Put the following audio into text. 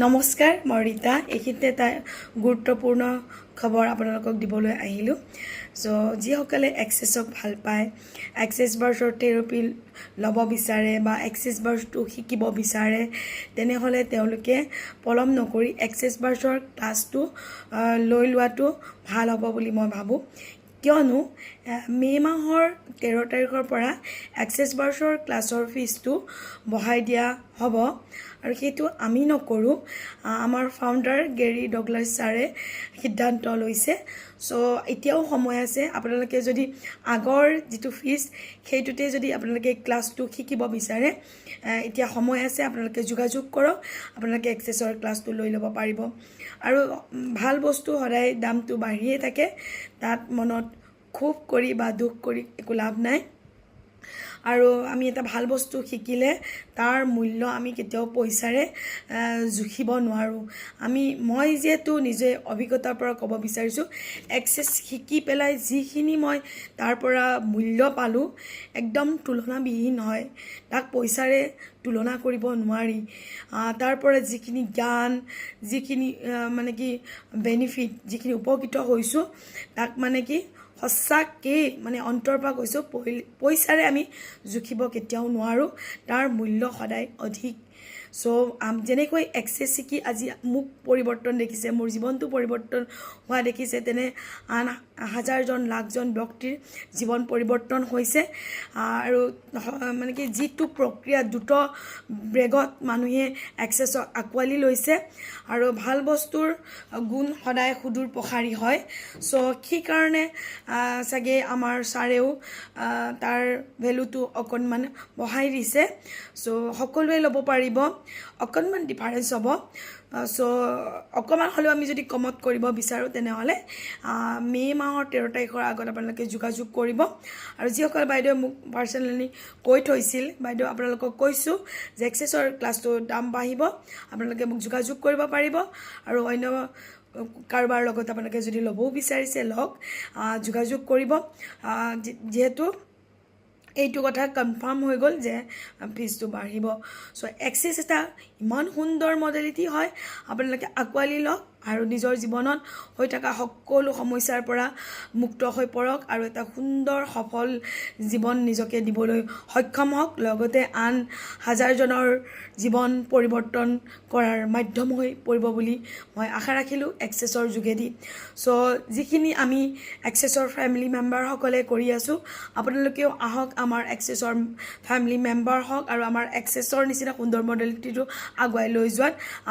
নমস্কাৰ মই ৰীতা এইখিনিতে এটা গুৰুত্বপূৰ্ণ খবৰ আপোনালোকক দিবলৈ আহিলোঁ সো যিসকলে এক্সেছক ভাল পায় এক্সেছ বাৰ্ছৰ থেৰাপি ল'ব বিচাৰে বা এক্সেছ বাৰ্ছটো শিকিব বিচাৰে তেনেহ'লে তেওঁলোকে পলম নকৰি এক্সেছ বাৰ্ছৰ ক্লাছটো লৈ লোৱাটো ভাল হ'ব বুলি মই ভাবোঁ কিয়নো মে মাহৰ 13 তাৰিখৰ পৰা এক্সেছ বাৰ্ছৰ ক্লাছৰ ফিজটো বঢ়াই দিয়া হ'ব আৰু সেইটো আমি নকৰোঁ আমাৰ ফাউণ্ডাৰ গেৰী ডগলাছ ছাৰে সিদ্ধান্ত লৈছে সো এতিয়াও সময় আছে আপোনালোকে যদি আগৰ যিটো ফিজ সেইটোতে যদি আপোনালোকে ক্লাছটো শিকিব বিচাৰে এতিয়া সময় আছে আপোনালোকে যোগাযোগ কৰক আপোনালোকে এক্সেছৰ ক্লাছটো লৈ ল'ব পাৰিব আৰু ভাল বস্তু সদায় দামটো বাঢ়িয়ে থাকে তাত মনত খুব কৰি বা দুখ কৰি একো লাভ নাই আৰু আমি এটা ভাল বস্তু শিকিলে তাৰ মূল্য আমি কেতিয়াও পইচাৰে জুখিব নোৱাৰোঁ মই যেহেতু নিজে অভিজ্ঞতাৰ পৰা ক'ব বিচাৰিছোঁ এক্সেছ শিকি পেলাই যিখিনি মই তাৰ পৰা মূল্য পালোঁ একদম তুলনাবিহীন হয় তাক পইচাৰে তুলনা কৰিব নোৱাৰি তাৰ পৰা যিখিনি জ্ঞান যিখিনি মানে কি বেনিফিট যিখিনি উপকৃত হৈছোঁ তাক মানে কি সঁচাকৈ মানে অন্তৰ পৰা কৈছোঁ পইচাৰে আমি জুখিব কেতিয়াও নোৱাৰোঁ তাৰ মূল্য সদায় অধিক সো যেনেকৈ এক্সেছ শিকি আজি মোক পৰিৱৰ্তন দেখিছে মোৰ জীৱনটো পৰিৱৰ্তন হোৱা দেখিছে তেনে আন হাজাৰজন লাখজন ব্যক্তিৰ জীৱন পৰিৱৰ্তন হৈছে আৰু মানে কি যিটো প্ৰক্ৰিয়া দ্ৰুত বেগত মানুহে এক্সেছক আঁকোৱালি লৈছে আৰু ভাল বস্তুৰ গুণ সদায় সুদূৰ প্ৰসাৰী হয় সো সেইকাৰণে চাগে আমাৰ ছাৰেও তাৰ ভেলুটো অকণমান বঢ়াই দিছে সো সকলোৱে ল'ব পাৰিব অকণমান ডিফাৰেঞ্চ হ'ব সো অকণমান হ'লেও আমি যদি কমত কৰিব বিচাৰোঁ তেনেহ'লে মে মাহৰ 13 তাৰিখৰ আগত আপোনালোকে যোগাযোগ কৰিব আৰু যিসকল বাইদেৱে মোক পাৰ্চনেলি কৈ থৈছিল বাইদেউ আপোনালোকক কৈছোঁ যে এক্সেছৰ ক্লাছটো দাম বাঢ়িব আপোনালোকে মোক যোগাযোগ কৰিব পাৰিব আৰু অন্য কাৰোবাৰ লগত আপোনালোকে যদি ল'বও বিচাৰিছে লওক যোগাযোগ কৰিব যিহেতু এইটো কথা কনফাৰ্ম হৈ গ'ল যে ফিজটো বাঢ়িব সো এক্সেছ এটা ইমান সুন্দৰ মডেলিটি হয় আপোনালোকে আঁকোৱালি লওক আৰু নিজৰ জীৱনত হৈ থকা সকলো সমস্যাৰ পৰা মুক্ত হৈ পৰক আৰু এটা সুন্দৰ সফল জীৱন নিজকে দিবলৈ সক্ষম হওক লগতে আন হাজাৰজনৰ জীৱন পৰিৱৰ্তন কৰাৰ মাধ্যম হৈ পৰিব বুলি মই আশা ৰাখিলোঁ এক্সেছৰ যোগেদি সো যিখিনি আমি এক্সেছৰ ফেমিলি মেম্বাৰসকলে কৰি আছোঁ আপোনালোকেও আহক আমাৰ এক্সেছৰ ফেমিলি মেম্বাৰ হওক আৰু আমাৰ এক্সেছৰ নিচিনা সুন্দৰ মডেলিটিটো আগুৱাই লৈ যোৱাত